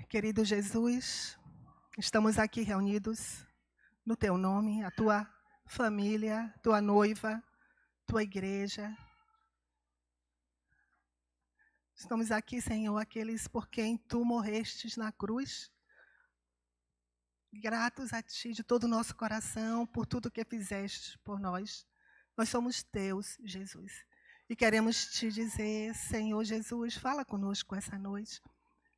Querido Jesus, estamos aqui reunidos no Teu nome, a Tua família, Tua noiva, Tua igreja. Estamos aqui, Senhor, aqueles por quem Tu morrestes na cruz. Gratos a Ti de todo o nosso coração por tudo que fizeste por nós. Nós somos Teus, Jesus. E queremos Te dizer, Senhor Jesus, fala conosco essa noite.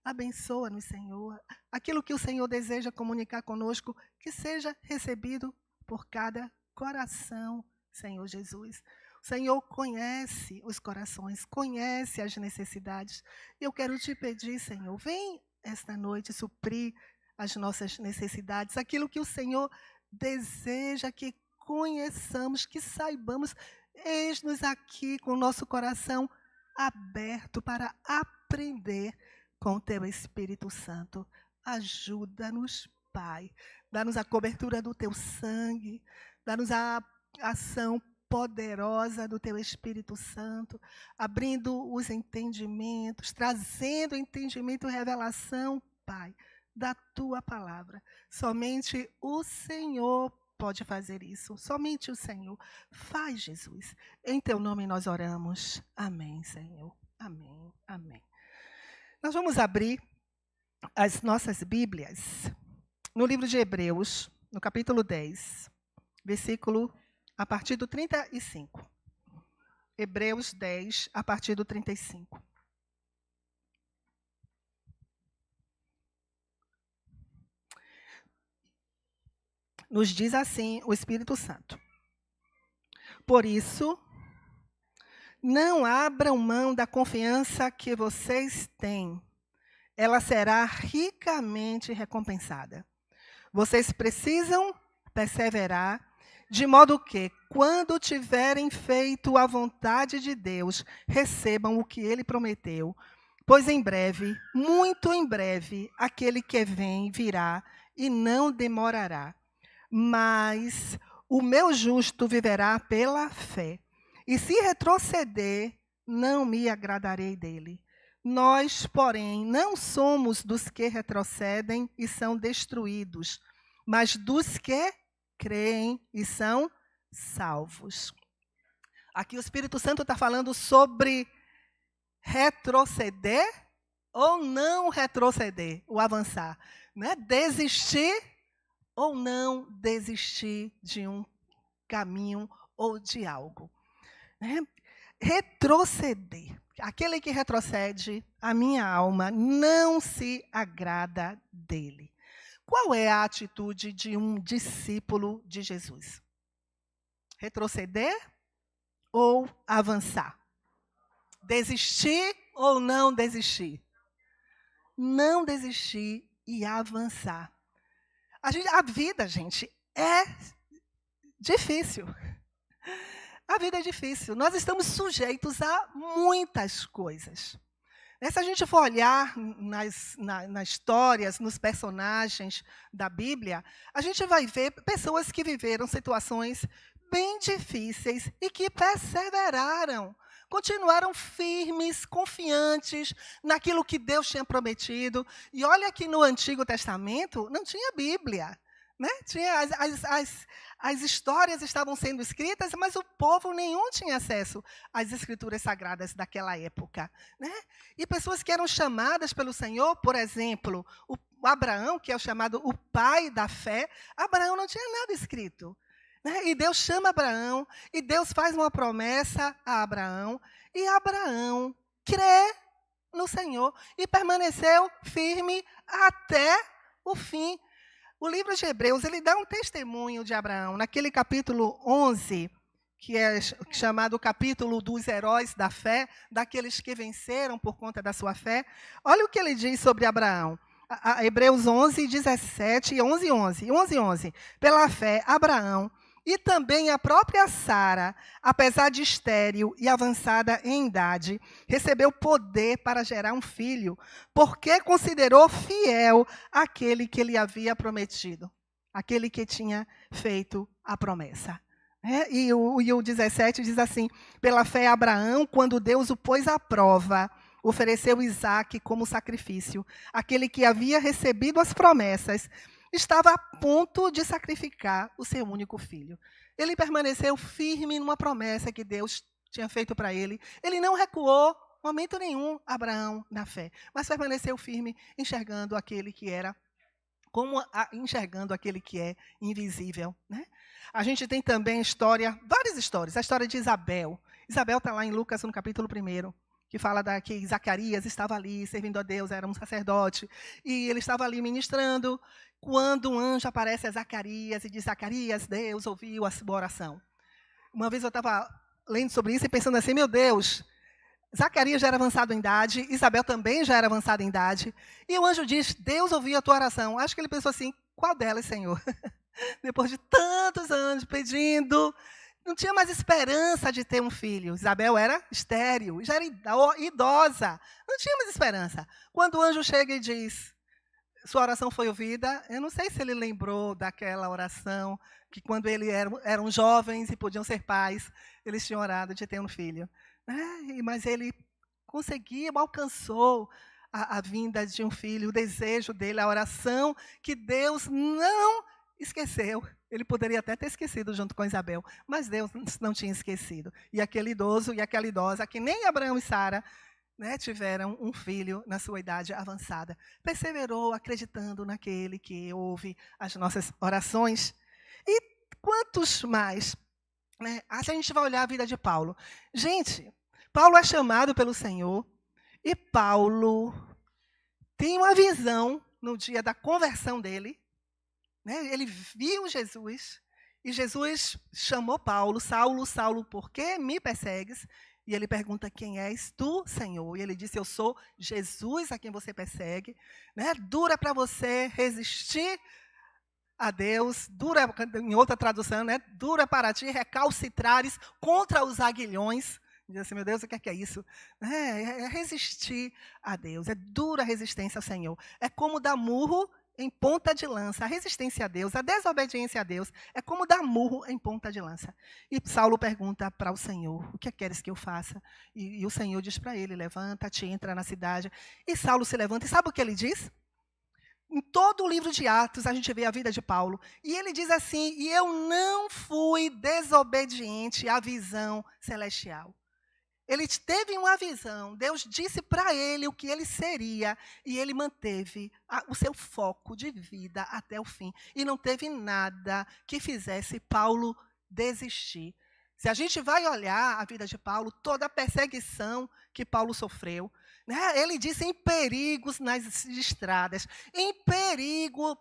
Abençoa-nos, Senhor. Aquilo que o Senhor deseja comunicar conosco, que seja recebido por cada coração, Senhor Jesus. O Senhor conhece os corações, conhece as necessidades. Eu quero te pedir, Senhor, vem esta noite suprir as nossas necessidades, aquilo que o Senhor deseja que conheçamos, que saibamos. Eis-nos aqui com o nosso coração aberto para aprender com o Teu Espírito Santo. Ajuda-nos, Pai. Dá-nos a cobertura do Teu sangue. Dá-nos a ação poderosa do Teu Espírito Santo, abrindo os entendimentos, trazendo entendimento e revelação, Pai, da Tua palavra. Somente o Senhor pode fazer isso. Somente o Senhor. Faz, Jesus. Em Teu nome nós oramos. Amém, Senhor. Amém. Amém. Nós vamos abrir as nossas Bíblias no livro de Hebreus, no capítulo 10, versículo a partir do 35. Hebreus 10, a partir do 35. Nos diz assim o Espírito Santo: por isso, não abram mão da confiança que vocês têm. Ela será ricamente recompensada. Vocês precisam perseverar, de modo que, quando tiverem feito a vontade de Deus, recebam o que Ele prometeu. Pois em breve, muito em breve, aquele que vem virá e não demorará. Mas o meu justo viverá pela fé. E se retroceder, não me agradarei dele. Nós, porém, não somos dos que retrocedem e são destruídos, mas dos que creem e são salvos. Aqui o Espírito Santo está falando sobre retroceder ou não retroceder, o avançar, né? Desistir ou não desistir de um caminho ou de algo. Retroceder. Aquele que retrocede, a minha alma não se agrada dele. Qual é a atitude de um discípulo de Jesus? Retroceder ou avançar? Desistir ou não desistir? Não desistir e avançar. A vida, gente, é difícil. A vida é difícil. Nós estamos sujeitos a muitas coisas. Se a gente for olhar nas histórias, nos personagens da Bíblia, a gente vai ver pessoas que viveram situações bem difíceis e que perseveraram, continuaram firmes, confiantes naquilo que Deus tinha prometido. E olha que no Antigo Testamento não tinha Bíblia. Né? As histórias estavam sendo escritas, mas o povo nenhum tinha acesso às escrituras sagradas daquela época. Né? E pessoas que eram chamadas pelo Senhor, por exemplo, o Abraão, que é chamado o pai da fé, Abraão não tinha nada escrito. Né? E Deus chama Abraão, e Deus faz uma promessa a Abraão, e Abraão crê no Senhor e permaneceu firme até o fim. O livro de Hebreus, ele dá um testemunho de Abraão, naquele capítulo 11, que é chamado o capítulo dos heróis da fé, daqueles que venceram por conta da sua fé. Olha o que ele diz sobre Abraão. Hebreus 11, 17 e 11, 11. 11, 11. Pela fé, Abraão e também a própria Sara, apesar de estéril e avançada em idade, recebeu poder para gerar um filho, porque considerou fiel aquele que lhe havia prometido, aquele que tinha feito a promessa. E o 17 diz assim: pela fé Abraão, quando Deus o pôs à prova, ofereceu Isaque como sacrifício. Aquele que havia recebido as promessas estava a ponto de sacrificar o seu único filho. Ele permaneceu firme numa promessa que Deus tinha feito para ele. Ele não recuou, momento nenhum, Abraão, na fé, mas permaneceu firme, enxergando aquele que era, enxergando aquele que é invisível, né? A gente tem também várias histórias. A história de Isabel. Isabel está lá em Lucas, no capítulo 1, que fala que Zacarias estava ali servindo a Deus, era um sacerdote, e ele estava ali ministrando, quando um anjo aparece a Zacarias e diz: Zacarias, Deus ouviu a sua oração. Uma vez eu estava lendo sobre isso e pensando assim: meu Deus, Zacarias já era avançado em idade, Isabel também já era avançada em idade, e o anjo diz: Deus ouviu a tua oração. Acho que ele pensou assim: qual delas, Senhor? Depois de tantos anos pedindo, não tinha mais esperança de ter um filho. Isabel era estéril, já era idosa, não tinha mais esperança. Quando o anjo chega e diz: sua oração foi ouvida, eu não sei se ele lembrou daquela oração, que quando eles eram jovens e podiam ser pais, eles tinham orado de ter um filho. Mas ele conseguiu, alcançou a vinda de um filho, o desejo dele, a oração que Deus não esqueceu. Ele poderia até ter esquecido junto com Isabel, mas Deus não tinha esquecido. E aquele idoso e aquela idosa, que nem Abraão e Sara, né, tiveram um filho na sua idade avançada, perseverou acreditando naquele que ouve as nossas orações. E quantos mais? Né? A gente vai olhar a vida de Paulo. Gente, Paulo é chamado pelo Senhor, e Paulo tem uma visão no dia da conversão dele. Né? Ele viu Jesus, e Jesus chamou Paulo: Saulo, Saulo, por que me persegues? E ele pergunta: quem és tu, Senhor? E ele disse: eu sou Jesus a quem você persegue. Né? Dura para você resistir a Deus, dura, em outra tradução, né? Dura para ti recalcitrares contra os aguilhões. Diz assim: meu Deus, o que é isso? É resistir a Deus, é dura a resistência ao Senhor. É como dar murro em ponta de lança. A resistência a Deus, a desobediência a Deus, é como dar murro em ponta de lança. E Saulo pergunta para o Senhor: o que queres que eu faça? E o Senhor diz para ele: levanta-te, entra na cidade. E Saulo se levanta, e sabe o que ele diz? Em todo o livro de Atos, a gente vê a vida de Paulo. E ele diz assim: e eu não fui desobediente à visão celestial. Ele teve uma visão, Deus disse para ele o que ele seria, e ele manteve o seu foco de vida até o fim. E não teve nada que fizesse Paulo desistir. Se a gente vai olhar a vida de Paulo, toda a perseguição que Paulo sofreu, né? Ele disse: em perigos nas estradas, em perigo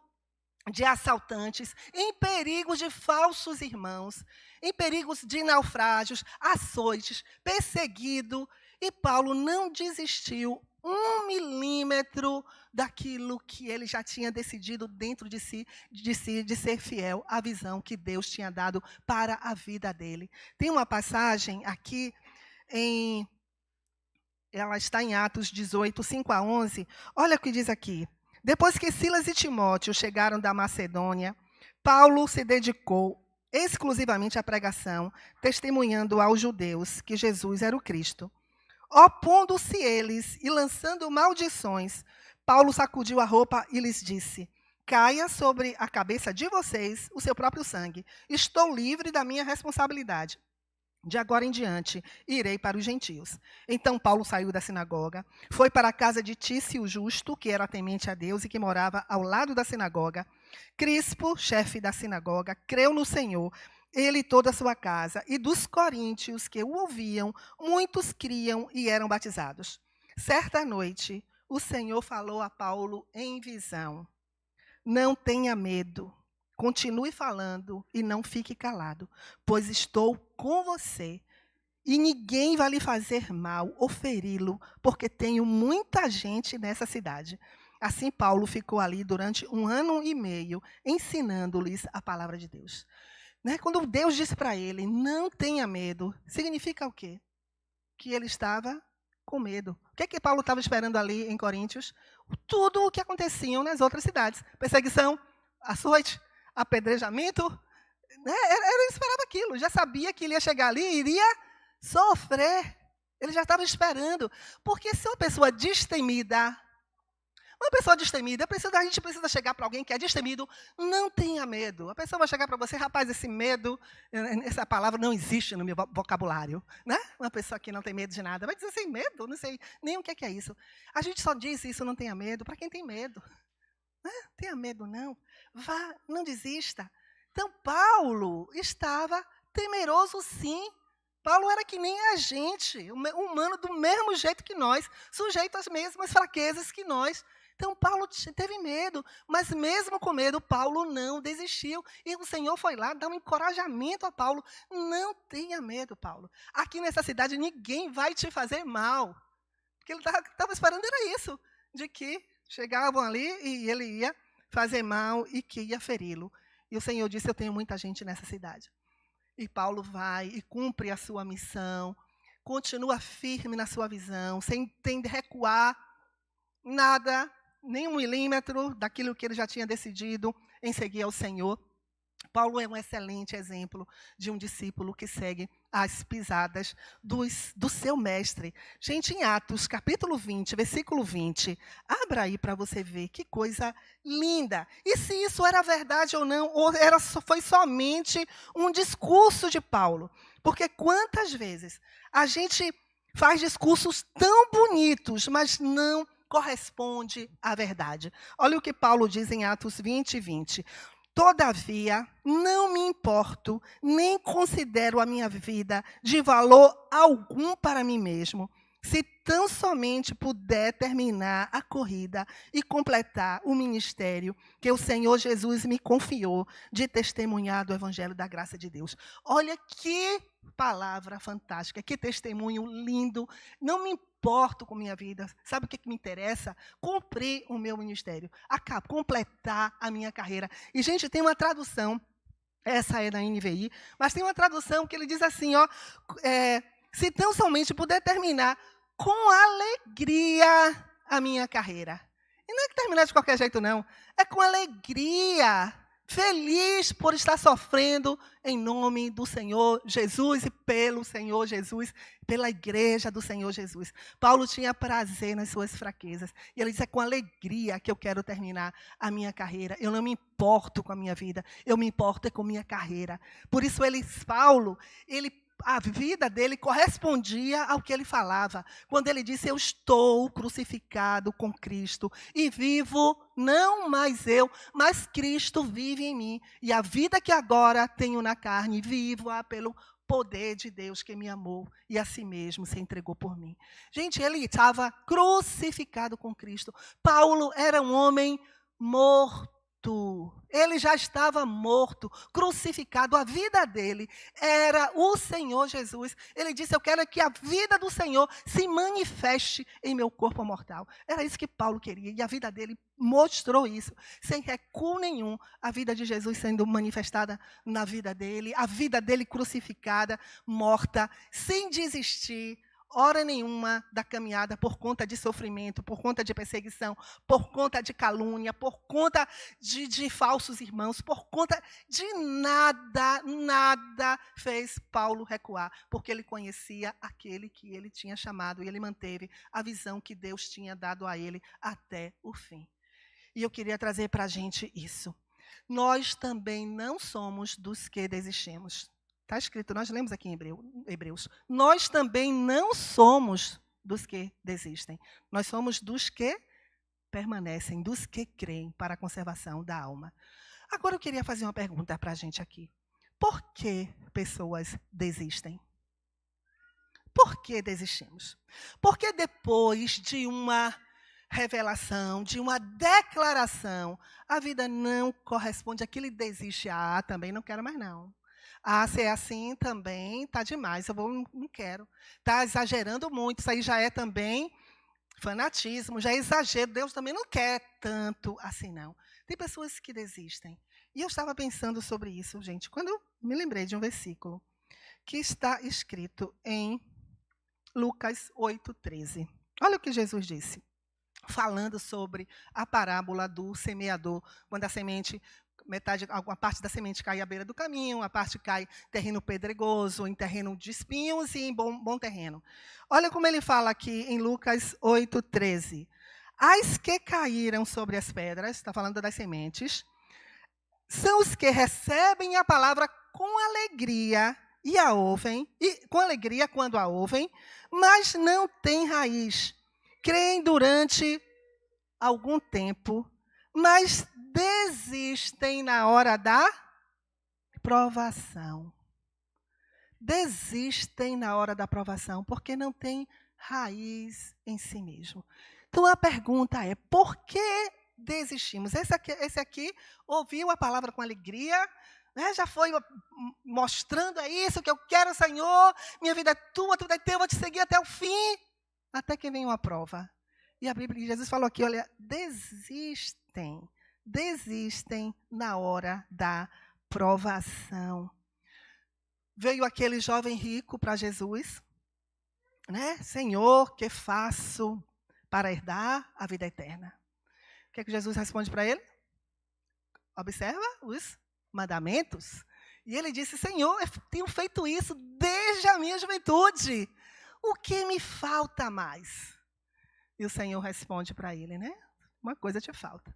de assaltantes, em perigos de falsos irmãos, em perigos de naufrágios, açoites, perseguido. E Paulo não desistiu 1 milímetro daquilo que ele já tinha decidido dentro de si, de ser fiel à visão que Deus tinha dado para a vida dele. Tem uma passagem aqui, ela está em Atos 18, 5-11. Olha o que diz aqui. Depois que Silas e Timóteo chegaram da Macedônia, Paulo se dedicou exclusivamente à pregação, testemunhando aos judeus que Jesus era o Cristo. Opondo-se eles e lançando maldições, Paulo sacudiu a roupa e lhes disse: caia sobre a cabeça de vocês o seu próprio sangue. Estou livre da minha responsabilidade. De agora em diante, irei para os gentios. Então Paulo saiu da sinagoga, foi para a casa de Tício Justo, que era temente a Deus e que morava ao lado da sinagoga. Crispo, chefe da sinagoga, creu no Senhor, ele e toda a sua casa. E dos coríntios que o ouviam, muitos criam e eram batizados. Certa noite, o Senhor falou a Paulo em visão: não tenha medo. Continue falando e não fique calado, pois estou com você, e ninguém vai lhe fazer mal ou feri-lo, porque tenho muita gente nessa cidade. Assim, Paulo ficou ali durante 1 ano e meio, ensinando-lhes a palavra de Deus. Né? Quando Deus disse para ele: não tenha medo, significa o quê? Que ele estava com medo. O que Paulo estava esperando ali em Coríntios? Tudo o que acontecia nas outras cidades. Perseguição, açoite, apedrejamento, né? Ele esperava aquilo, já sabia que ele ia chegar ali e iria sofrer. Ele já estava esperando. Porque se uma pessoa destemida, a gente precisa chegar para alguém que é destemido, não tenha medo. A pessoa vai chegar para você, rapaz, esse medo, essa palavra não existe no meu vocabulário. Né? Uma pessoa que não tem medo de nada vai dizer, sem medo, não sei nem o que é isso. A gente só diz isso, não tenha medo, para quem tem medo. Tenha medo não, vá, não desista. Então Paulo estava temeroso sim. Paulo era que nem a gente, humano do mesmo jeito que nós, sujeito às mesmas fraquezas que nós. Então Paulo teve medo, mas mesmo com medo, Paulo não desistiu. E o Senhor foi lá dar um encorajamento a Paulo. Não tenha medo, Paulo. Aqui nessa cidade ninguém vai te fazer mal. Porque ele estava esperando era isso, de que chegavam ali e ele ia fazer mal e que ia feri-lo. E o Senhor disse, eu tenho muita gente nessa cidade. E Paulo vai e cumpre a sua missão, continua firme na sua visão, sem recuar nada, nem 1 milímetro daquilo que ele já tinha decidido em seguir ao Senhor. Paulo é um excelente exemplo de um discípulo que segue as pisadas do seu mestre. Gente, em Atos, capítulo 20, versículo 20, abra aí para você ver que coisa linda. E se isso era verdade ou não, ou foi somente um discurso de Paulo? Porque quantas vezes a gente faz discursos tão bonitos, mas não corresponde à verdade. Olha o que Paulo diz em Atos 20, 20. Todavia, não me importo, nem considero a minha vida de valor algum para mim mesmo, se tão somente puder terminar a corrida e completar o ministério que o Senhor Jesus me confiou de testemunhar do Evangelho da graça de Deus. Olha que palavra fantástica, que testemunho lindo. Não me importo com minha vida. Sabe o que me interessa? Cumprir o meu ministério, completar a minha carreira. E, gente, tem uma tradução, essa é da NVI, mas tem uma tradução que ele diz assim, ó, se tão somente puder terminar com alegria a minha carreira. E não é que terminar de qualquer jeito, não. É com alegria, feliz por estar sofrendo em nome do Senhor Jesus e pelo Senhor Jesus, pela igreja do Senhor Jesus. Paulo tinha prazer nas suas fraquezas. E ele diz, é com alegria que eu quero terminar a minha carreira. Eu não me importo com a minha vida, eu me importo com a minha carreira. Por isso, Paulo, a vida dele correspondia ao que ele falava. Quando ele disse, eu estou crucificado com Cristo e vivo, não mais eu, mas Cristo vive em mim. E a vida que agora tenho na carne, vivo-a pelo poder de Deus que me amou e a si mesmo se entregou por mim. Gente, ele estava crucificado com Cristo. Paulo era um homem morto. Ele já estava morto, crucificado. A vida dele era o Senhor Jesus. Ele disse, eu quero que a vida do Senhor se manifeste em meu corpo mortal. Era isso que Paulo queria. E a vida dele mostrou isso. Sem recuo nenhum, a vida de Jesus sendo manifestada na vida dele. A vida dele crucificada, morta, sem desistir. Hora nenhuma da caminhada por conta de sofrimento, por conta de perseguição, por conta de calúnia, por conta de falsos irmãos, por conta de nada fez Paulo recuar, porque ele conhecia aquele que ele tinha chamado e ele manteve a visão que Deus tinha dado a ele até o fim. E eu queria trazer para a gente isso. Nós também não somos dos que desistimos. Está escrito, nós lemos aqui em Hebreus. Nós também não somos dos que desistem. Nós somos dos que permanecem, dos que creem para a conservação da alma. Agora eu queria fazer uma pergunta para a gente aqui. Por que pessoas desistem? Por que desistimos? Porque depois de uma revelação, de uma declaração, a vida não corresponde àquilo e desiste. Ah, também não quero mais não. Ah, se é assim também, está demais, não quero. Está exagerando muito, isso aí já é também fanatismo, já é exagero, Deus também não quer tanto assim, não. Tem pessoas que desistem. E eu estava pensando sobre isso, gente, quando eu me lembrei de um versículo que está escrito em Lucas 8:13. Olha o que Jesus disse, falando sobre a parábola do semeador, quando a semente alguma parte da semente cai à beira do caminho, a parte cai em terreno pedregoso, em terreno de espinhos e em bom terreno. Olha como ele fala aqui em Lucas 8:13. As que caíram sobre as pedras, está falando das sementes, são os que recebem a palavra com alegria e a ouvem, e com alegria quando a ouvem, mas não têm raiz. Creem durante algum tempo, mas desistem na hora da provação. Desistem na hora da provação, porque não tem raiz em si mesmo. Então a pergunta é, por que desistimos? Esse aqui ouviu a palavra com alegria, né? Já foi mostrando, é isso que eu quero, Senhor, minha vida é tua, tudo é teu, eu vou te seguir até o fim, até que vem uma prova. E a Bíblia, Jesus falou aqui, olha, desistem na hora da provação. Veio aquele jovem rico para Jesus, né? Senhor, que faço para herdar a vida eterna? O que é que Jesus responde para ele? Observa os mandamentos. E ele disse, Senhor, eu tenho feito isso desde a minha juventude. O que me falta mais? E o Senhor responde para ele, né? Uma coisa te falta.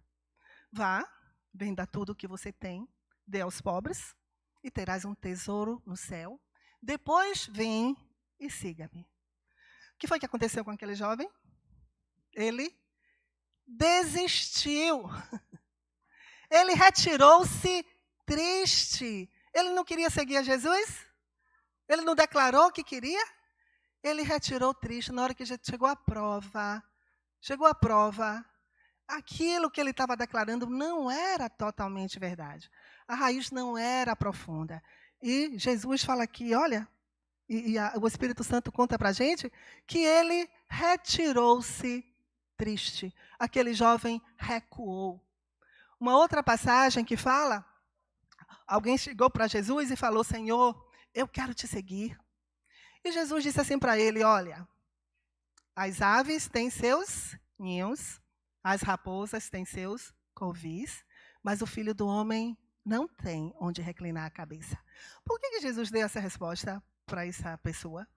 Vá, venda tudo o que você tem, dê aos pobres, e terás um tesouro no céu. Depois vem e siga-me. O que foi que aconteceu com aquele jovem? Ele desistiu. Ele retirou-se triste. Ele não queria seguir a Jesus? Ele não declarou que queria? Ele retirou triste. Na hora que chegou a prova, aquilo que ele estava declarando não era totalmente verdade. A raiz não era profunda. E Jesus fala aqui, olha, o Espírito Santo conta para a gente que ele retirou-se triste. Aquele jovem recuou. Uma outra passagem que fala, alguém chegou para Jesus e falou, Senhor, eu quero te seguir. E Jesus disse assim para ele, olha, as aves têm seus ninhos, as raposas têm seus covis, mas o Filho do Homem não tem onde reclinar a cabeça. Por que Jesus deu essa resposta para essa pessoa?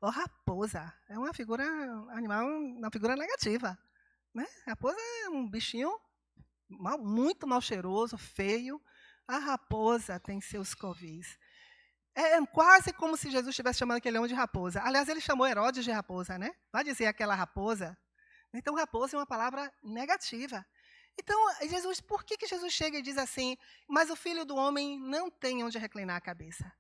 Raposa é uma figura animal, uma figura negativa, né? Raposa é um bichinho muito mal cheiroso, feio. A raposa tem seus covis. É quase como se Jesus estivesse chamando aquele homem de raposa. Aliás, ele chamou Herodes de raposa, né? Vai dizer aquela raposa. Então, raposa é uma palavra negativa. Então, Jesus, por que Jesus chega e diz assim, mas o Filho do Homem não tem onde reclinar a cabeça?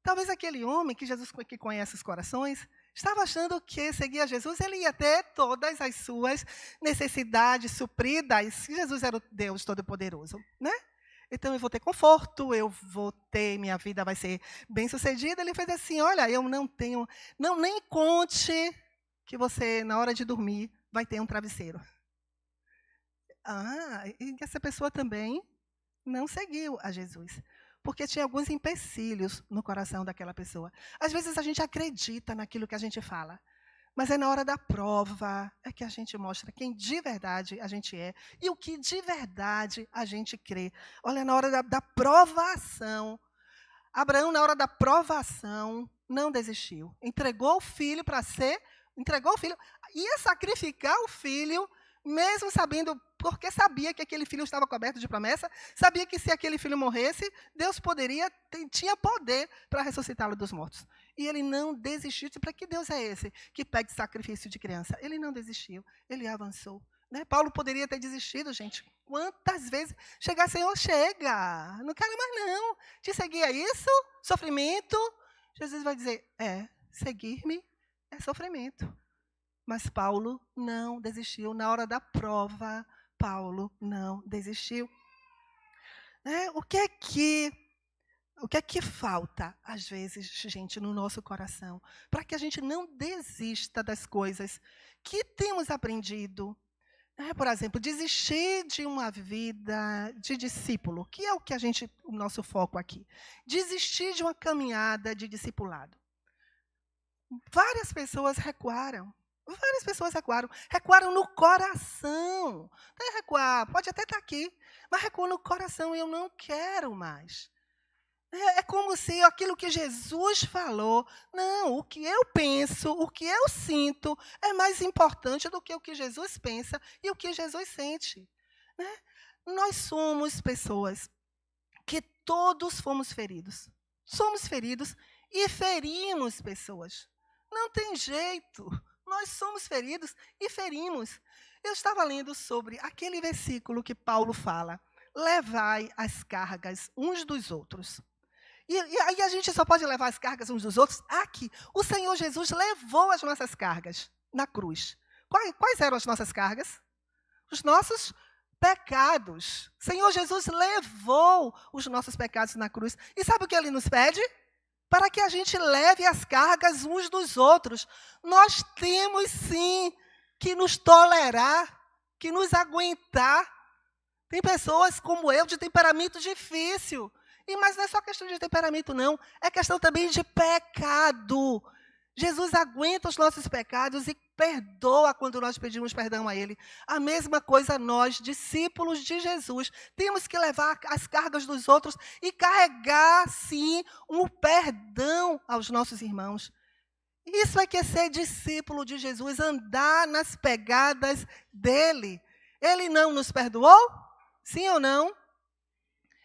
Talvez aquele homem, que Jesus que conhece os corações, estava achando que seguir a Jesus, ele ia ter todas as suas necessidades supridas. Jesus era o Deus Todo-Poderoso, né? Então, eu vou ter conforto, eu vou ter, minha vida vai ser bem-sucedida. Ele fez assim, olha, eu não tenho, nem conte que você, na hora de dormir, vai ter um travesseiro. E essa pessoa também não seguiu a Jesus, porque tinha alguns empecilhos no coração daquela pessoa. Às vezes a gente acredita naquilo que a gente fala, mas é na hora da prova é que a gente mostra quem de verdade a gente é e o que de verdade a gente crê. Olha, na hora da provação, Abraão, na hora da provação, não desistiu. Entregou o filho, ia sacrificar o filho, mesmo sabendo, porque sabia que aquele filho estava coberto de promessa, sabia que se aquele filho morresse, Deus tinha poder para ressuscitá-lo dos mortos. E ele não desistiu. Para que Deus é esse que pede sacrifício de criança? Ele não desistiu, ele avançou. Né? Paulo poderia ter desistido, gente. Quantas vezes chegar, Senhor, chega, não quero mais não. Te seguir é isso? Sofrimento? Jesus vai dizer, seguir-me é sofrimento. Mas Paulo não desistiu. Na hora da prova, Paulo não desistiu. O que é que falta, às vezes, gente, no nosso coração, para que a gente não desista das coisas que temos aprendido? Por exemplo, desistir de uma vida de discípulo, que é o nosso foco aqui. Desistir de uma caminhada de discipulado. Várias pessoas recuaram. Várias pessoas recuaram. Recuaram no coração. Tem recuar, pode até estar aqui, mas recuam no coração. Eu não quero mais. É como se aquilo que Jesus falou, não, o que eu penso, o que eu sinto, é mais importante do que o que Jesus pensa e o que Jesus sente. Né? Nós somos pessoas que todos fomos feridos. Somos feridos e ferimos pessoas. Não tem jeito. Nós somos feridos e ferimos. Eu estava lendo sobre aquele versículo que Paulo fala: levai as cargas uns dos outros. E aí a gente só pode levar as cargas uns dos outros aqui. O Senhor Jesus levou as nossas cargas na cruz. Quais eram as nossas cargas? Os nossos pecados. O Senhor Jesus levou os nossos pecados na cruz. E sabe o que Ele nos pede? Para que a gente leve as cargas uns dos outros. Nós temos sim que nos tolerar, que nos aguentar. Tem pessoas como eu de temperamento difícil. Mas não é só questão de temperamento, não. É questão também de pecado. Jesus aguenta os nossos pecados e perdoa quando nós pedimos perdão a Ele. A mesma coisa nós, discípulos de Jesus, temos que levar as cargas dos outros e carregar, sim, um perdão aos nossos irmãos. Isso é que é ser discípulo de Jesus, andar nas pegadas dEle. Ele não nos perdoou? Sim ou não?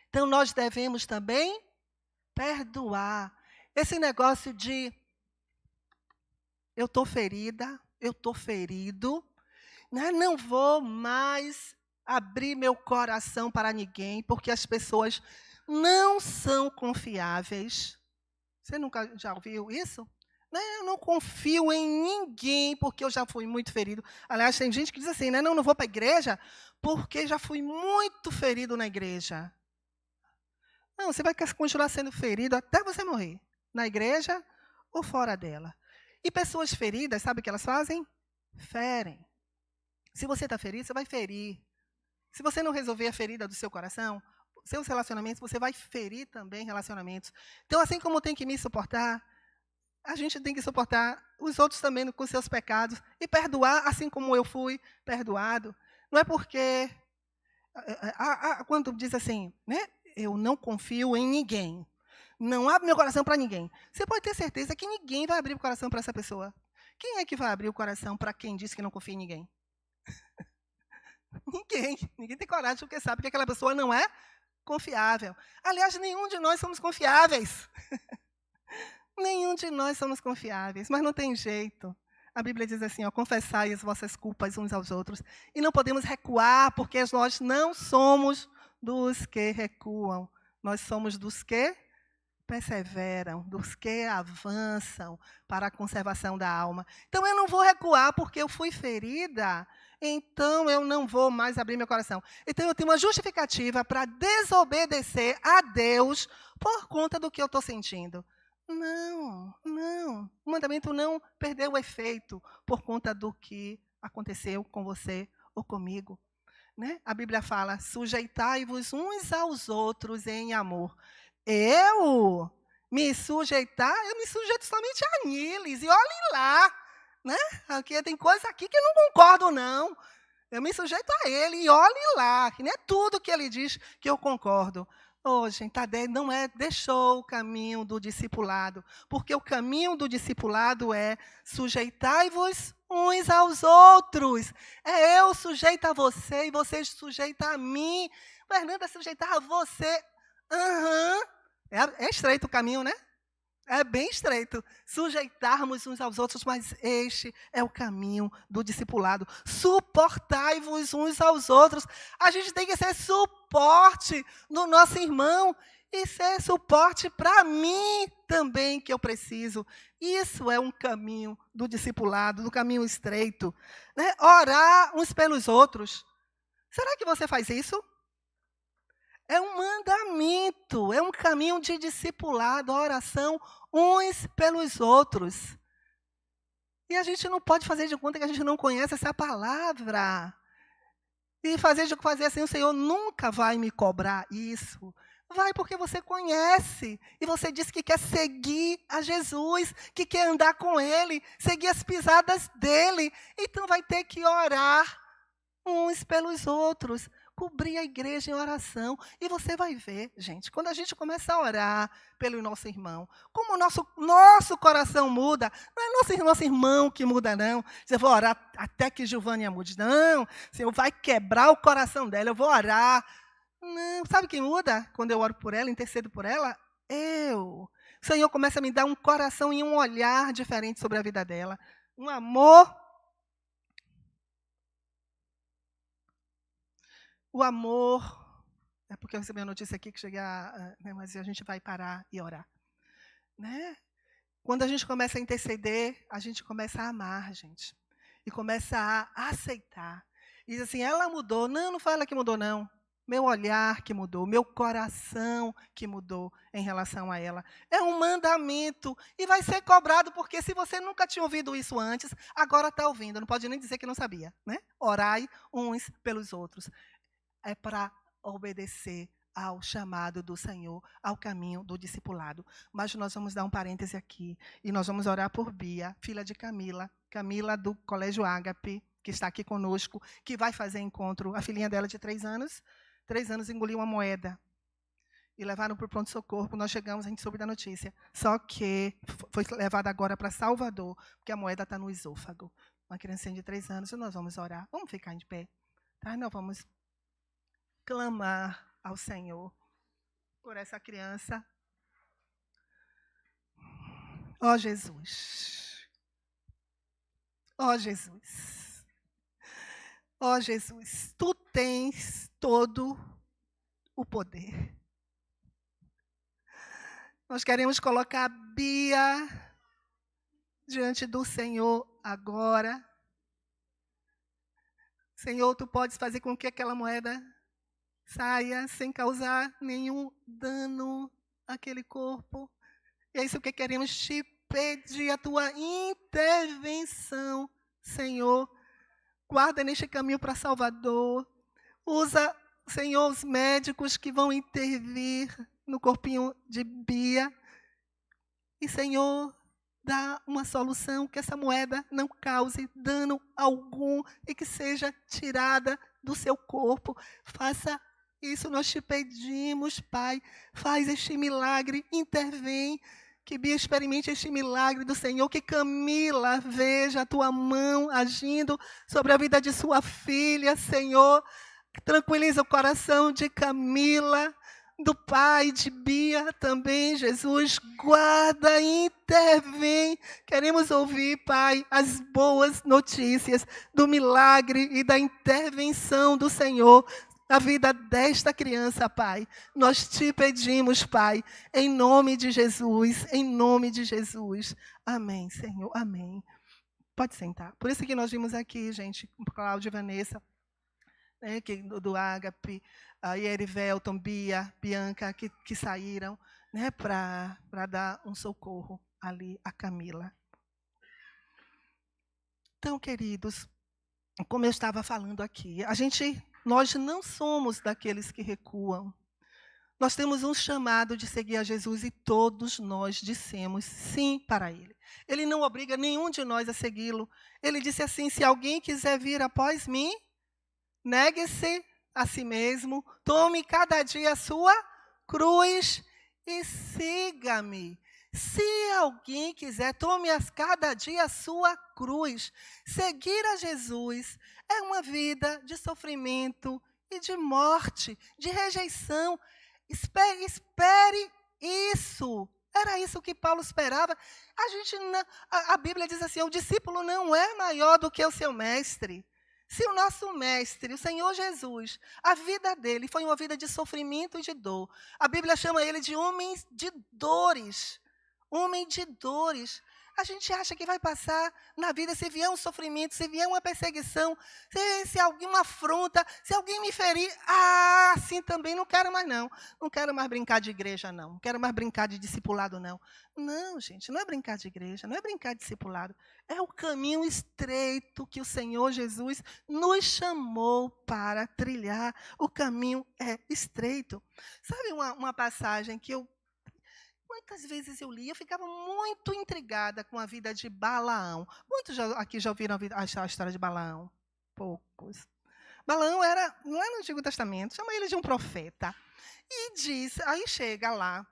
Então, nós devemos também perdoar. Esse negócio de eu estou ferida, eu estou ferido, né? Não vou mais abrir meu coração para ninguém, porque as pessoas não são confiáveis. Você nunca já ouviu isso? Né? Eu não confio em ninguém, porque eu já fui muito ferido. Aliás, tem gente que diz assim, né? Não vou para a igreja, porque já fui muito ferido na igreja. Não, você vai continuar sendo ferido até você morrer, na igreja ou fora dela. E pessoas feridas, sabe o que elas fazem? Ferem. Se você está ferido, você vai ferir. Se você não resolver a ferida do seu coração, seus relacionamentos, você vai ferir também relacionamentos. Então, assim como tem que me suportar, a gente tem que suportar os outros também com seus pecados e perdoar, assim como eu fui perdoado. Não é porque, quando diz assim, né? Eu não confio em ninguém. Não abro meu coração para ninguém. Você pode ter certeza que ninguém vai abrir o coração para essa pessoa. Quem é que vai abrir o coração para quem disse que não confia em ninguém? Ninguém. Ninguém tem coragem porque sabe que aquela pessoa não é confiável. Aliás, nenhum de nós somos confiáveis. Nenhum de nós somos confiáveis, mas não tem jeito. A Bíblia diz assim, ó, confessai as vossas culpas uns aos outros. E não podemos recuar, porque nós não somos dos que recuam. Nós somos dos que perseveram, dos que avançam para a conservação da alma. Então, eu não vou recuar porque eu fui ferida, então eu não vou mais abrir meu coração. Então, eu tenho uma justificativa para desobedecer a Deus por conta do que eu estou sentindo. Não. O mandamento não perdeu o efeito por conta do que aconteceu com você ou comigo. Né? A Bíblia fala, sujeitai-vos uns aos outros em amor. Eu me sujeito somente a eles. E olhem lá. Né? Porque tem coisa aqui que eu não concordo, não. Eu me sujeito a ele e olhem lá. Que não é tudo que ele diz que eu concordo. Gente, Tadeu não deixou o caminho do discipulado, porque o caminho do discipulado é sujeitai-vos uns aos outros. É eu sujeito a você e você sujeita a mim. Fernanda, sujeitar a você. É estreito o caminho, né? É bem estreito. Sujeitarmos uns aos outros, mas este é o caminho do discipulado. Suportai-vos uns aos outros. A gente tem que ser suporte no nosso irmão e ser suporte para mim também, que eu preciso. Isso é um caminho do discipulado, do caminho estreito. Né? Orar uns pelos outros. Será que você faz isso? É um mandamento, é um caminho de discipulado, a oração uns pelos outros. E a gente não pode fazer de conta que a gente não conhece essa palavra. E fazer assim, o Senhor nunca vai me cobrar isso. Vai porque você conhece. E você diz que quer seguir a Jesus, que quer andar com Ele, seguir as pisadas dEle. Então vai ter que orar uns pelos outros, cobrir a igreja em oração. E você vai ver, gente, quando a gente começa a orar pelo nosso irmão, como o nosso coração muda. Não é nosso irmão que muda, não. Você vai orar até que Giovânia mude. Não, Senhor vai quebrar o coração dela, eu vou orar. Não, sabe quem muda quando eu oro por ela, intercedo por ela? Eu. O Senhor começa a me dar um coração e um olhar diferente sobre a vida dela. Um amor. O amor. É porque eu recebi a notícia aqui que mas a gente vai parar e orar. Né? Quando a gente começa a interceder, a gente começa a amar, gente. E começa a aceitar. E diz assim, ela mudou. Não, não foi ela que mudou, não. Meu olhar que mudou, meu coração que mudou em relação a ela. É um mandamento e vai ser cobrado, porque se você nunca tinha ouvido isso antes, agora está ouvindo. Não pode nem dizer que não sabia. Né? Orai uns pelos outros. É para obedecer ao chamado do Senhor, ao caminho do discipulado. Mas nós vamos dar um parêntese aqui, e nós vamos orar por Bia, filha de Camila do Colégio Ágape, que está aqui conosco, que vai fazer encontro, a filhinha dela de 3 anos, 3 anos engoliu uma moeda, e levaram para o pronto-socorro. Quando nós chegamos, a gente soube da notícia. Só que foi levada agora para Salvador, porque a moeda está no esôfago. Uma criancinha de 3 anos, e nós vamos orar. Vamos ficar de pé. Tá? Nós vamos clamar ao Senhor por essa criança. Ó Jesus. Ó Jesus. Ó Jesus. Tu tens todo o poder. Nós queremos colocar a Bia diante do Senhor agora. Senhor, tu podes fazer com que aquela moeda saia sem causar nenhum dano àquele corpo. E é isso que queremos te pedir, a tua intervenção, Senhor. Guarda neste caminho para Salvador. Usa, Senhor, os médicos que vão intervir no corpinho de Bia. E, Senhor, dá uma solução, que essa moeda não cause dano algum e que seja tirada do seu corpo. Faça isso, nós te pedimos, Pai. Faz este milagre, intervém. Que Bia experimente este milagre do Senhor, que Camila veja a tua mão agindo sobre a vida de sua filha, Senhor. Tranquiliza o coração de Camila, do pai de Bia também, Jesus. Guarda, intervém. Queremos ouvir, Pai, as boas notícias do milagre e da intervenção do Senhor na vida desta criança, Pai. Nós te pedimos, Pai, em nome de Jesus, em nome de Jesus. Amém, Senhor, amém. Pode sentar. Por isso que nós vimos aqui, gente, Cláudia e Vanessa, né, do Ágape, a Erivelton, Bia, Bianca, que saíram, né, para dar um socorro ali a Camila. Então, queridos, como eu estava falando aqui, nós não somos daqueles que recuam. Nós temos um chamado de seguir a Jesus e todos nós dissemos sim para Ele. Ele não obriga nenhum de nós a segui-lo. Ele disse assim, se alguém quiser vir após mim, negue-se a si mesmo, tome cada dia a sua cruz e siga-me. Se alguém quiser, tome cada dia a sua cruz. Seguir a Jesus é uma vida de sofrimento e de morte, de rejeição. Espere isso. Era isso que Paulo esperava. A Bíblia diz assim, o discípulo não é maior do que o seu mestre. Se o nosso mestre, o Senhor Jesus, a vida dele foi uma vida de sofrimento e de dor. A Bíblia chama ele de homem de dores. Homem de dores. A gente acha que vai passar na vida, se vier um sofrimento, se vier uma perseguição, se alguma afronta, se alguém me ferir, assim também não quero mais não. Não quero mais brincar de igreja não, não quero mais brincar de discipulado não. Não, gente, não é brincar de igreja, não é brincar de discipulado. É o caminho estreito que o Senhor Jesus nos chamou para trilhar. O caminho é estreito. Sabe uma passagem que quantas vezes eu li, eu ficava muito intrigada com a vida de Balaão. Muitos aqui já ouviram a história de Balaão? Poucos. Balaão não é no Antigo Testamento, chama ele de um profeta. E diz, aí chega lá,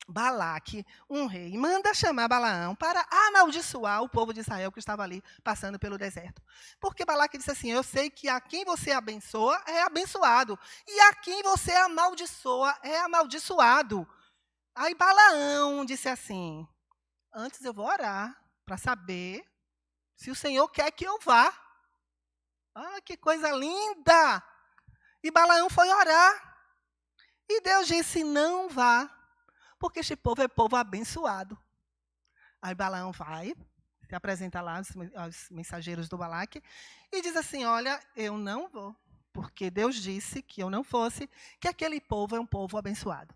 Balaque, um rei, e manda chamar Balaão para amaldiçoar o povo de Israel que estava ali passando pelo deserto. Porque Balaque disse assim, eu sei que a quem você abençoa é abençoado, e a quem você amaldiçoa é amaldiçoado. Aí Balaão disse assim, antes eu vou orar para saber se o Senhor quer que eu vá. Que coisa linda! E Balaão foi orar. E Deus disse, não vá, porque este povo é povo abençoado. Aí Balaão vai, se apresenta lá aos mensageiros do Balaque, e diz assim, olha, eu não vou, porque Deus disse que eu não fosse, que aquele povo é um povo abençoado.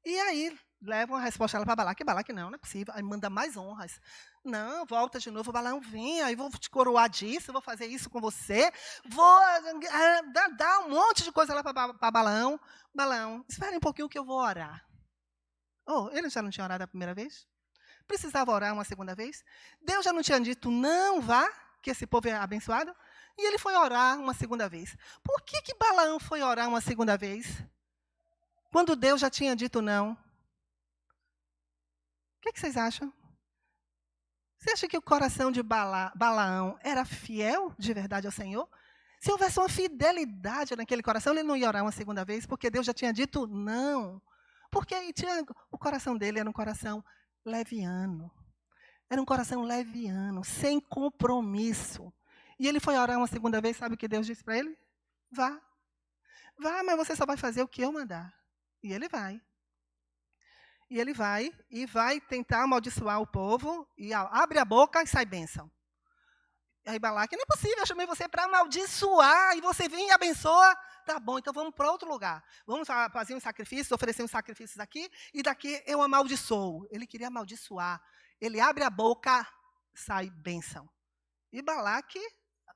E aí, levam a resposta para Balaque. Balaque, não é possível. Aí manda mais honras. Não, volta de novo. Balaão, vem, aí vou te coroar disso, vou fazer isso com você. Vou dar um monte de coisa lá para Balaão. Balaão, espere um pouquinho que eu vou orar. Ele já não tinha orado a primeira vez? Precisava orar uma segunda vez? Deus já não tinha dito, não vá, que esse povo é abençoado? E ele foi orar uma segunda vez. Por que Balaão foi orar uma segunda vez? Quando Deus já tinha dito não. O que vocês acham? Você acha que o coração de Balaão era fiel de verdade ao Senhor? Se houvesse uma fidelidade naquele coração, ele não ia orar uma segunda vez, porque Deus já tinha dito não. Porque o coração dele era um coração leviano. Era um coração leviano, sem compromisso. E ele foi orar uma segunda vez, sabe o que Deus disse para ele? Vá. Vá, mas você só vai fazer o que eu mandar. E ele vai. E ele vai, e vai tentar amaldiçoar o povo, e abre a boca e sai bênção. E aí Balaque, não é possível, eu chamei você para amaldiçoar, e você vem e abençoa. Tá bom, então vamos para outro lugar. Vamos fazer um sacrifício, oferecer uns sacrifícios aqui, e daqui eu amaldiçoo. Ele queria amaldiçoar. Ele abre a boca, sai bênção. E Balaque,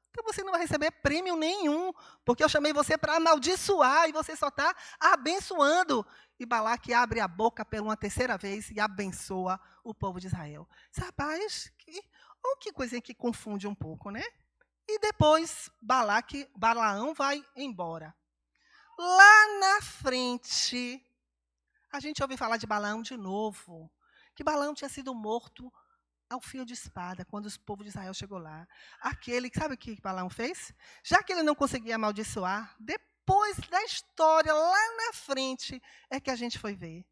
então você não vai receber prêmio nenhum, porque eu chamei você para amaldiçoar, e você só está abençoando. E Balaque abre a boca pela uma terceira vez e abençoa o povo de Israel. Rapaz, que coisa que confunde um pouco, né? E depois Balaão vai embora. Lá na frente, a gente ouve falar de Balaão de novo. Que Balaão tinha sido morto ao fio de espada, quando o povo de Israel chegou lá. Sabe o que Balaão fez? Já que ele não conseguia amaldiçoar, depois da história, lá na frente, é que a gente foi ver.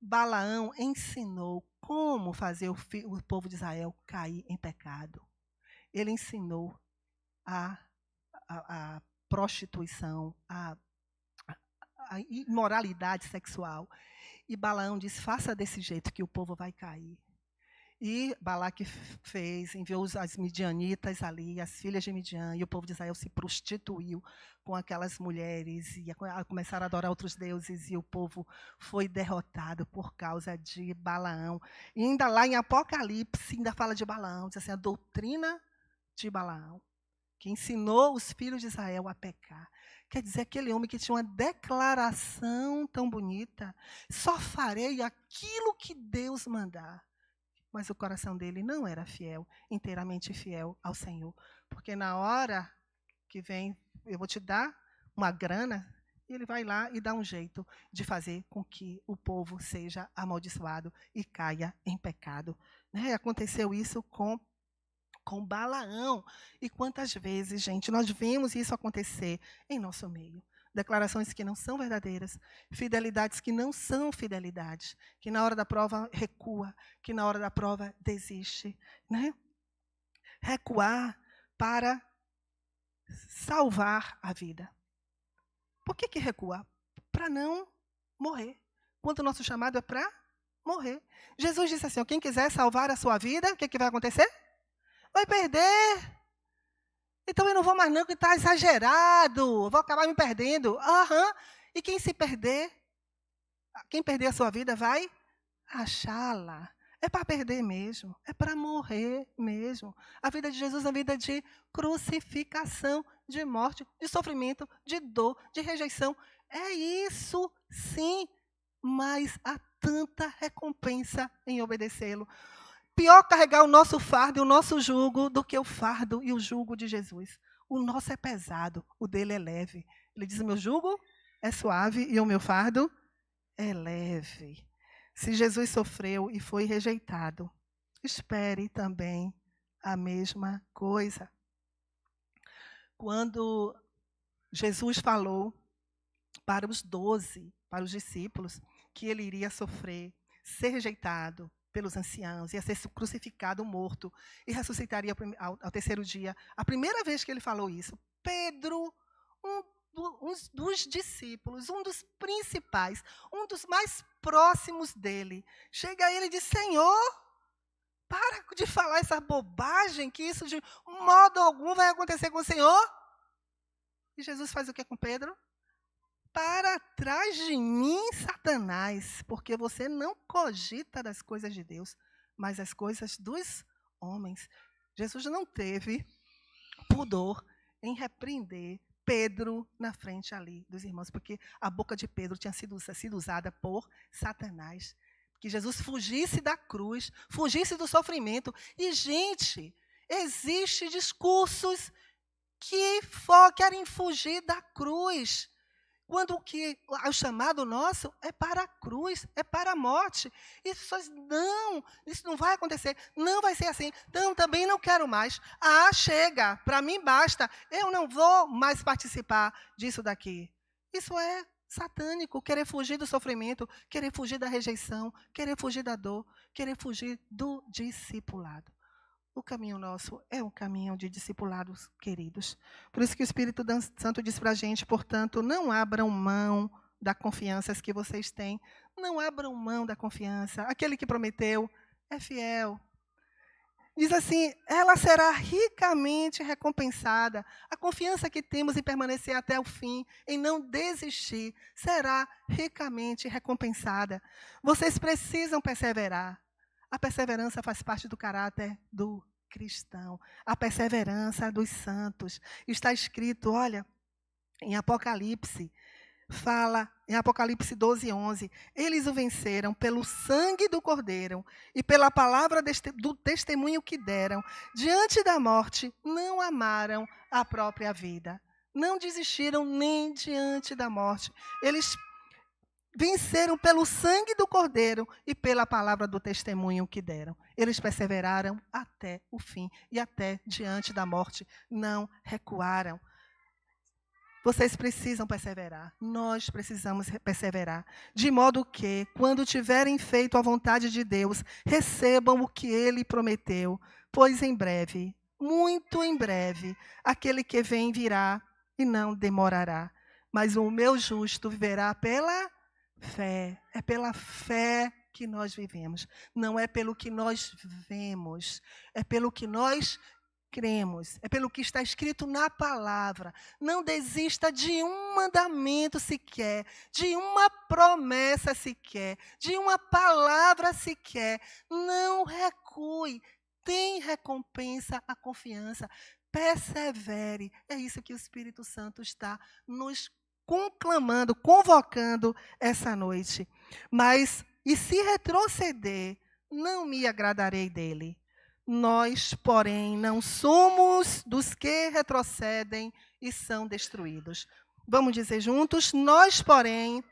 Balaão ensinou como fazer o povo de Israel cair em pecado. Ele ensinou a prostituição, a imoralidade sexual. E Balaão disse, faça desse jeito que o povo vai cair. E Balaque enviou as midianitas ali, as filhas de Midian, e o povo de Israel se prostituiu com aquelas mulheres, e começaram a adorar outros deuses, e o povo foi derrotado por causa de Balaão. E ainda lá em Apocalipse, ainda fala de Balaão, diz assim, a doutrina de Balaão, que ensinou os filhos de Israel a pecar. Quer dizer, aquele homem que tinha uma declaração tão bonita, só farei aquilo que Deus mandar. Mas o coração dele não era fiel, inteiramente fiel ao Senhor. Porque na hora que vem, eu vou te dar uma grana, ele vai lá e dá um jeito de fazer com que o povo seja amaldiçoado e caia em pecado. Né? Aconteceu isso com Balaão. E quantas vezes, gente, nós vemos isso acontecer em nosso meio. Declarações que não são verdadeiras, fidelidades que não são fidelidades, que na hora da prova recua, que na hora da prova desiste. Né? Recuar para salvar a vida. Por que recuar? Para não morrer. Quando o nosso chamado é para morrer. Jesus disse assim, quem quiser salvar a sua vida, o que vai acontecer? Vai perder. Então eu não vou mais não, que está exagerado, eu vou acabar me perdendo. E quem se perder, quem perder a sua vida vai achá-la. É para perder mesmo, é para morrer mesmo. A vida de Jesus é uma vida de crucificação, de morte, de sofrimento, de dor, de rejeição. É isso, sim, mas há tanta recompensa em obedecê-lo. Pior carregar o nosso fardo e o nosso jugo do que o fardo e o jugo de Jesus. O nosso é pesado, o dele é leve. Ele diz, o meu jugo é suave e o meu fardo é leve. Se Jesus sofreu e foi rejeitado, espere também a mesma coisa. Quando Jesus falou para os 12, para os discípulos, que ele iria sofrer, ser rejeitado pelos anciãos, ia ser crucificado, morto, e ressuscitaria ao terceiro dia. A primeira vez que ele falou isso, Pedro, um dos discípulos, um dos principais, um dos mais próximos dele, chega a ele e diz, Senhor, para de falar essa bobagem, que isso de modo algum vai acontecer com o Senhor. E Jesus faz o que com Pedro? Para trás de mim, Satanás, porque você não cogita das coisas de Deus, mas as coisas dos homens. Jesus não teve pudor em repreender Pedro na frente ali dos irmãos, porque a boca de Pedro tinha sido usada por Satanás. Que Jesus fugisse da cruz, fugisse do sofrimento. E, gente, existem discursos que querem fugir da cruz. Quando o chamado nosso é para a cruz, é para a morte. E as pessoas, não, isso não vai acontecer, não vai ser assim. Não, também não quero mais. Chega, para mim basta. Eu não vou mais participar disso daqui. Isso é satânico, querer fugir do sofrimento, querer fugir da rejeição, querer fugir da dor, querer fugir do discipulado. O caminho nosso é um caminho de discipulados queridos. Por isso que o Espírito Santo diz para a gente, portanto, não abram mão da confiança que vocês têm. Não abram mão da confiança. Aquele que prometeu é fiel. Diz assim, ela será ricamente recompensada. A confiança que temos em permanecer até o fim, em não desistir, será ricamente recompensada. Vocês precisam perseverar. A perseverança faz parte do caráter do cristão. A perseverança dos santos. Está escrito, olha, em Apocalipse, fala, em Apocalipse 12:11, eles o venceram pelo sangue do Cordeiro e pela palavra do testemunho que deram. Diante da morte, não amaram a própria vida. Não desistiram nem diante da morte. Eles venceram pelo sangue do Cordeiro e pela palavra do testemunho que deram. Eles perseveraram até o fim e até diante da morte não recuaram. Vocês precisam perseverar, nós precisamos perseverar, de modo que, quando tiverem feito a vontade de Deus, recebam o que Ele prometeu, pois em breve, muito em breve, aquele que vem virá e não demorará. Mas o meu justo viverá pela fé, é pela fé que nós vivemos, não é pelo que nós vemos, é pelo que nós cremos, é pelo que está escrito na palavra. Não desista de um mandamento sequer, de uma promessa sequer, de uma palavra sequer. Não recue, tem recompensa a confiança, persevere. É isso que o Espírito Santo está nos conclamando, convocando essa noite. Mas, e se retroceder, não me agradarei dele. Nós, porém, não somos dos que retrocedem e são destruídos. Vamos dizer juntos? Nós, porém,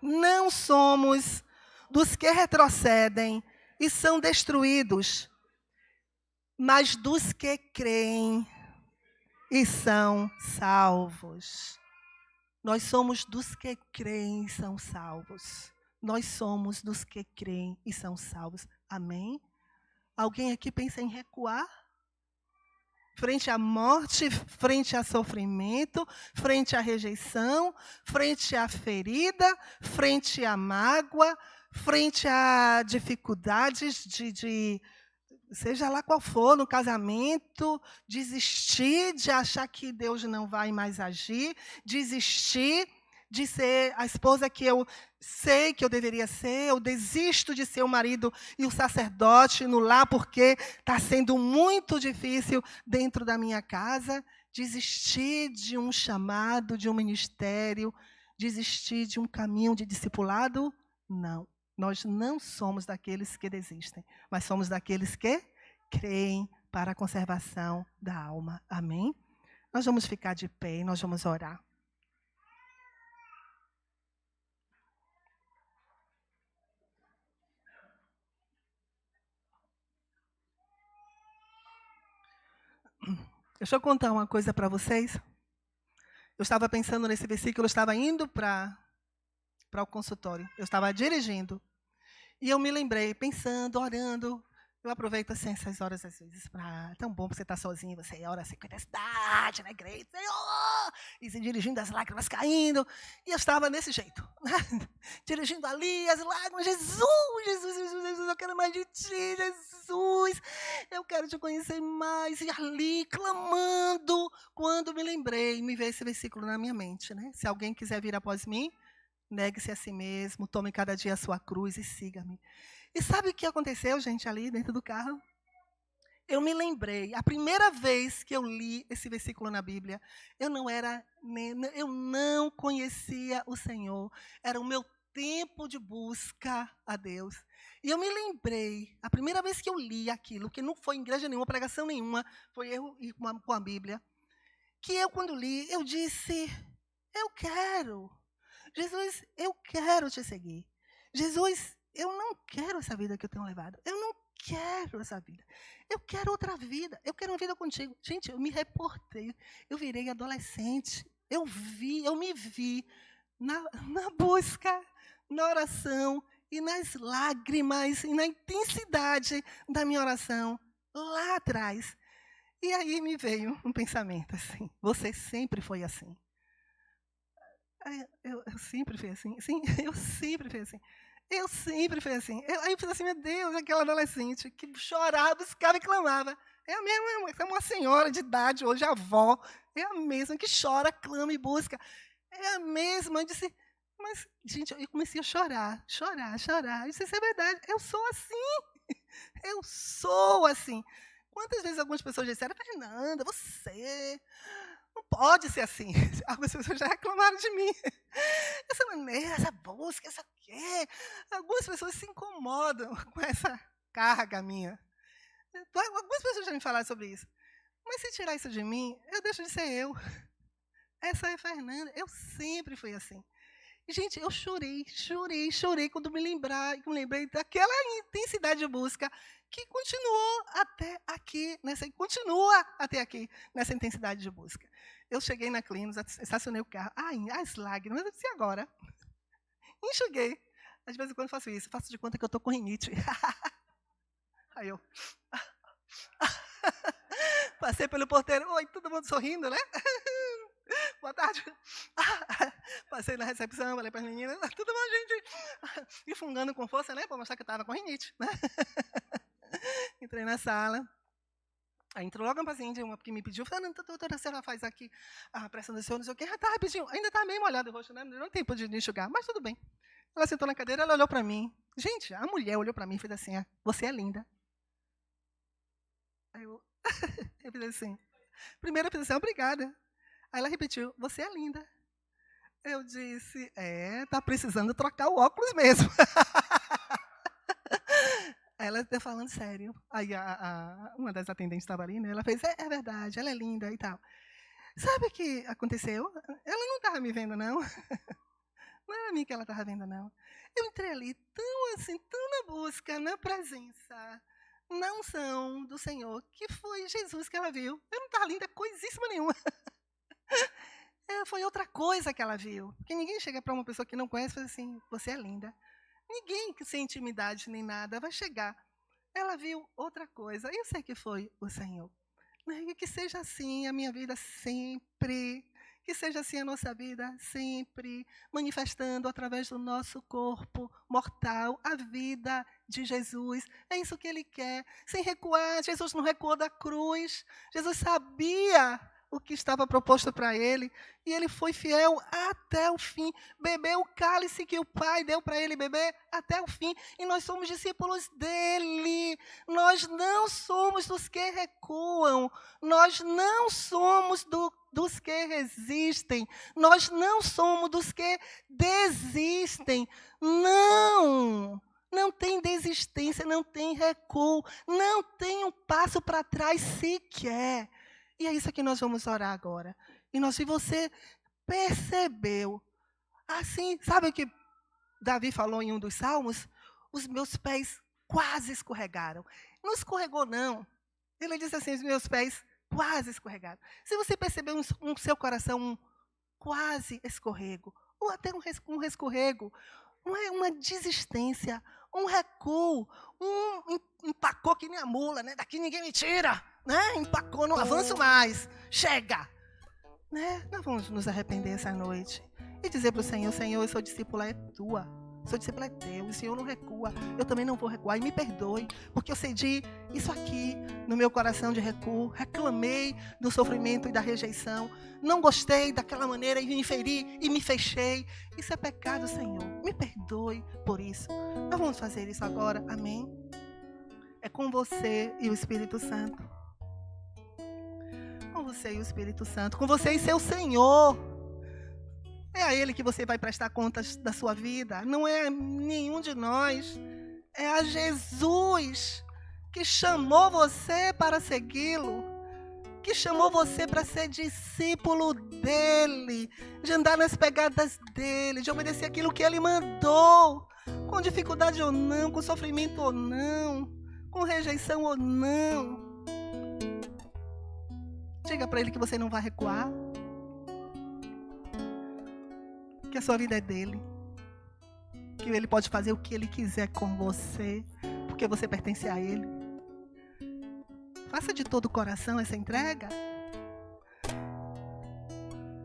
não somos dos que retrocedem e são destruídos, mas dos que creem e são salvos. Nós somos dos que creem e são salvos. Nós somos dos que creem e são salvos. Amém? Alguém aqui pensa em recuar? Frente à morte, frente a sofrimento, frente à rejeição, frente à ferida, frente à mágoa, frente a dificuldades seja lá qual for, no casamento, desistir de achar que Deus não vai mais agir, desistir de ser a esposa que eu sei que eu deveria ser, eu desisto de ser o marido e o sacerdote no lar porque está sendo muito difícil dentro da minha casa, desistir de um chamado, de um ministério, desistir de um caminho de discipulado? Não. Nós não somos daqueles que desistem, mas somos daqueles que creem para a conservação da alma. Amém? Nós vamos ficar de pé e nós vamos orar. Deixa eu contar uma coisa para vocês. Eu estava pensando nesse versículo, eu estava indo para o consultório, eu estava dirigindo. E eu me lembrei, pensando, orando. Eu aproveito assim, essas horas, às vezes, para... Tão bom você estar sozinho, você ora assim, com intensidade na igreja, Senhor! E se dirigindo, as lágrimas caindo. E eu estava desse jeito, né? Dirigindo ali, as lágrimas, Jesus, Jesus, Jesus, Jesus, eu quero mais de ti, Jesus. Eu quero te conhecer mais. E ali, clamando, quando me lembrei, me veio esse versículo na minha mente, né? Se alguém quiser vir após mim, negue-se a si mesmo, tome cada dia a sua cruz e siga-me. E sabe o que aconteceu, gente, ali dentro do carro? Eu me lembrei, a primeira vez que eu li esse versículo na Bíblia, eu não conhecia o Senhor. Era o meu tempo de busca a Deus. E eu me lembrei, a primeira vez que eu li aquilo, que não foi em igreja nenhuma, pregação nenhuma, foi eu e com a Bíblia, que eu, quando li, eu disse, eu quero. Jesus, eu quero te seguir. Jesus, eu não quero essa vida que eu tenho levado. Eu não quero essa vida. Eu quero outra vida. Eu quero uma vida contigo. Gente, eu me reportei. Eu virei adolescente. Eu me vi na busca, na oração e nas lágrimas e na intensidade da minha oração lá atrás. E aí me veio um pensamento assim, você sempre foi assim. Eu sempre fui assim, sim, eu sempre fui assim. Eu sempre fui assim. Aí eu pensei assim, meu Deus, aquela adolescente que chorava, buscava e clamava. É a mesma, é uma senhora de idade, hoje avó, é a mesma que chora, clama e busca. É a mesma. Eu disse, mas, gente, eu comecei a chorar, chorar, chorar. Eu disse, isso é verdade, eu sou assim. Eu sou assim. Quantas vezes algumas pessoas disseram, Fernanda, você não pode ser assim. Algumas pessoas já reclamaram de mim. Essa maneira, essa busca, essa quê. Algumas pessoas se incomodam com essa carga minha. Algumas pessoas já me falaram sobre isso. Mas se tirar isso de mim, eu deixo de ser eu. Essa é a Fernanda. Eu sempre fui assim. Gente, eu chorei, chorei, chorei quando me lembrei daquela intensidade de busca que continuou até aqui, continua até aqui, nessa intensidade de busca. Eu cheguei na clínica, estacionei o carro, as lágrimas, eu disse, agora? Enxuguei. Às vezes, quando eu faço isso, faço de conta que eu estou com rinite. Aí eu... Passei pelo porteiro, oi, todo mundo sorrindo, né? Boa tarde. Passei na recepção, falei para as meninas, tudo bom, gente? E fungando com força, né? Para mostrar que eu estava com rinite. Né? Entrei na sala. Aí entrou logo uma paciente, uma que me pediu, falando, doutora, a senhora faz aqui a pressão do senhor, não sei o quê. Tá rapidinho, ainda está meio molhado o rosto, né? Não tem tempo de enxugar, mas tudo bem. Ela sentou na cadeira, ela olhou para mim. Gente, a mulher olhou para mim e fez assim, você é linda. Aí eu fiz assim. Primeiro eu fiz assim, obrigada. Aí ela repetiu, você é linda. Eu disse, tá precisando trocar o óculos mesmo. Ela está falando sério. Aí uma das atendentes estava ali, né? Ela fez, é verdade, ela é linda e tal. Sabe o que aconteceu? Ela não estava me vendo, não. Não era a mim que ela estava vendo, não. Eu entrei ali tão assim, tão na busca, na presença, na unção do Senhor, que foi Jesus que ela viu. Eu não estava linda coisíssima nenhuma. Foi outra coisa que ela viu. Porque ninguém chega para uma pessoa que não conhece e fala assim, você é linda. Ninguém que sem intimidade nem nada vai chegar. Ela viu outra coisa. E eu sei que foi o Senhor. E que seja assim a minha vida sempre. Que seja assim a nossa vida, sempre manifestando através do nosso corpo mortal a vida de Jesus. É isso que Ele quer, sem recuar. Jesus não recuou da cruz. Jesus sabia o que estava proposto para Ele e Ele foi fiel até o fim. Bebeu o cálice que o Pai deu para Ele beber até o fim. E nós somos discípulos dEle. Nós não somos dos que recuam. Nós não somos dos que resistem. Nós não somos dos que desistem. Não! Não tem desistência, não tem recuo, não tem um passo para trás sequer. E é isso que nós vamos orar agora. E se você percebeu, assim, sabe o que Davi falou em um dos salmos? Os meus pés quase escorregaram. Não escorregou, não. Ele disse assim, os meus pés quase escorregaram. Se você percebeu no seu coração um quase escorrego, ou até um escorrego, uma desistência, um recuo, empacou que nem a mula, né? Daqui ninguém me tira, né? Empacou, não avanço mais, chega. Né? Nós vamos nos arrepender essa noite e dizer para o Senhor, Senhor, eu sou discípula, é tua. Sou discípula é teu, o Senhor não recua, eu também não vou recuar, e me perdoe, porque eu cedi isso aqui no meu coração de recuo, reclamei do sofrimento e da rejeição, não gostei daquela maneira e me feri e me fechei. Isso é pecado, Senhor, me perdoe por isso. Nós vamos fazer isso agora, amém? É com você e o Espírito Santo. Com você e o Espírito Santo, com você e seu Senhor. É a Ele que você vai prestar contas da sua vida. Não é nenhum de nós. É a Jesus que chamou você para segui-lo. Que chamou você para ser discípulo dEle. De andar nas pegadas dEle. De obedecer aquilo que Ele mandou. Com dificuldade ou não. Com sofrimento ou não. Com rejeição ou não. Diga para Ele que você não vai recuar. Que a sua vida é dele, que ele pode fazer o que ele quiser com você, porque você pertence a ele. Faça de todo o coração essa entrega.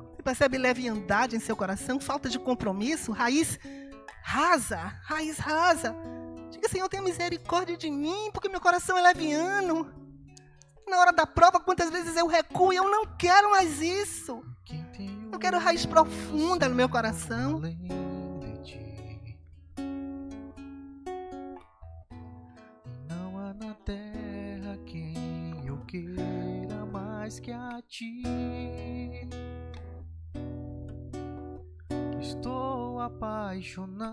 Você percebe leviandade em seu coração, falta de compromisso, raiz rasa. Diga, Senhor, tenha misericórdia de mim, porque meu coração é leviano. Na hora da prova, quantas vezes eu recuo e eu não quero mais isso. Eu quero raiz profunda no meu coração. Não há na terra quem eu queira mais que a ti. Estou apaixonado.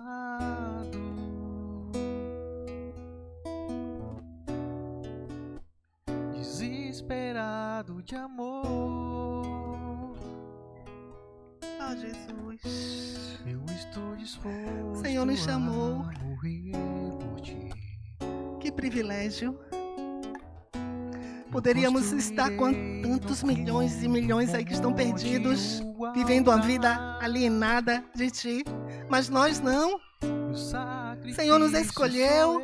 Desesperado de amor. Oh, Jesus. Eu estou disposto, Senhor nos chamou. a morrer por ti. Que privilégio. Poderíamos estar com tantos milhões e milhões aí que estão perdidos, vivendo uma vida alienada de ti. Mas nós não. O Senhor nos escolheu.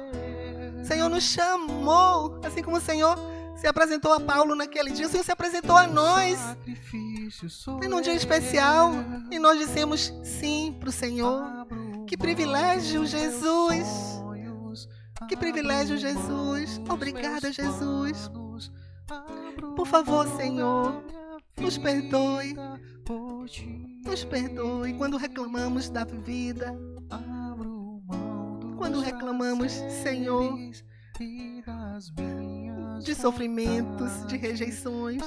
O Senhor nos chamou. Assim como o Senhor se apresentou a Paulo naquele dia, o Senhor se apresentou a nós. E num dia especial, e nós dissemos sim para o Senhor. Que privilégio, Jesus. Que privilégio, Jesus. Obrigada, Jesus. Por favor, Senhor, nos perdoe. Nos perdoe quando reclamamos da vida. Quando reclamamos, Senhor, de sofrimentos, de rejeições.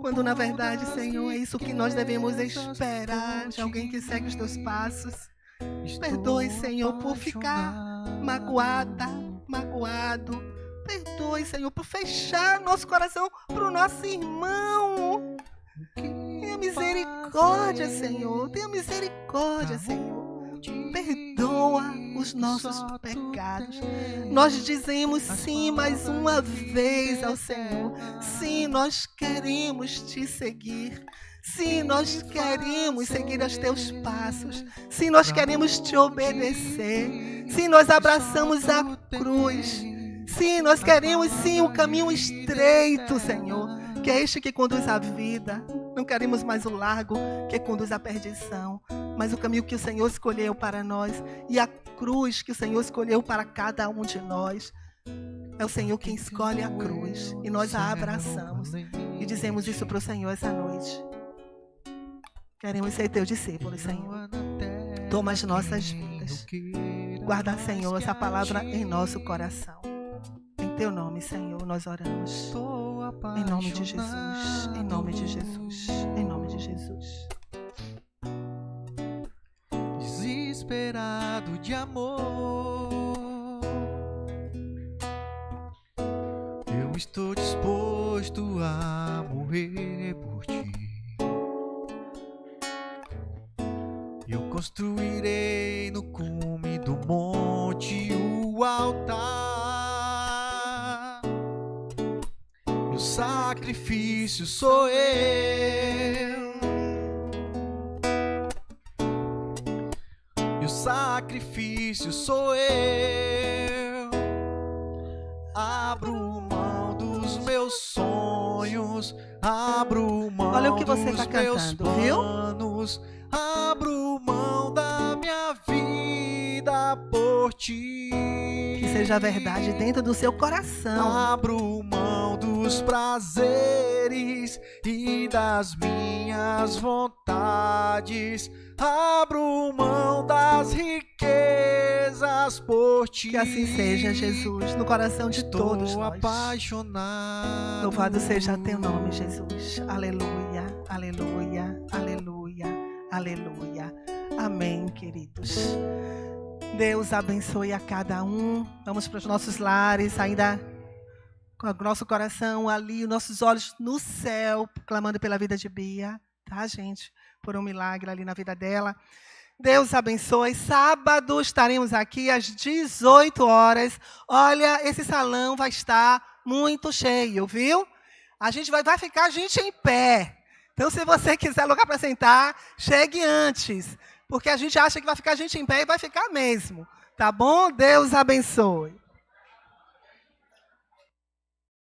Quando na verdade, Senhor, é isso que nós devemos esperar de alguém que segue os teus passos. Perdoe, Senhor, por ficar magoado. Perdoe, Senhor, por fechar nosso coração para o nosso irmão. Tenha misericórdia, Senhor. Tenha misericórdia, Senhor. Perdoa os nossos pecados. Nós dizemos sim mais uma vez ao Senhor. Sim, nós queremos te seguir. Sim, nós queremos seguir os teus passos. Sim, nós queremos te obedecer. Sim, nós abraçamos a cruz. Sim, nós queremos sim o caminho estreito, Senhor, que é este que conduz à vida. Não queremos mais o largo que conduz à perdição, mas o caminho que o Senhor escolheu para nós e a cruz que o Senhor escolheu para cada um de nós. É o Senhor quem escolhe a cruz e nós a abraçamos e dizemos isso para o Senhor essa noite. Queremos ser teu discípulo, Senhor. Toma as nossas vidas. Guarda, Senhor, essa palavra em nosso coração. Em teu nome, Senhor, nós oramos. Em nome de Jesus. Em nome de Jesus. Em nome de Jesus. Desesperado de amor, eu estou disposto a morrer por ti. Eu construirei no cume do monte o altar. O sacrifício sou eu. E o sacrifício sou eu. Abro mão dos meus sonhos. Abro mão Olha o que você dos está meus cantando, viu? planos. Abro mão da minha vida por ti. Que seja verdade dentro do seu coração. Abro mão dos prazeres e das minhas vontades. Abro mão das riquezas por ti. Que assim seja, Jesus, no coração de todos Estou nós. apaixonado. Louvado seja teu nome, Jesus. Aleluia, aleluia, aleluia, aleluia. Amém, queridos. Deus abençoe a cada um. Vamos para os nossos lares, ainda com o nosso coração ali, os nossos olhos no céu, clamando pela vida de Bia, tá, gente? Por um milagre ali na vida dela. Deus abençoe. Sábado estaremos aqui às 18 horas. Olha, esse salão vai estar muito cheio, viu? A gente vai ficar a gente em pé. Então, se você quiser lugar para sentar, chegue antes. Porque a gente acha que vai ficar a gente em pé e vai ficar mesmo. Tá bom? Deus abençoe.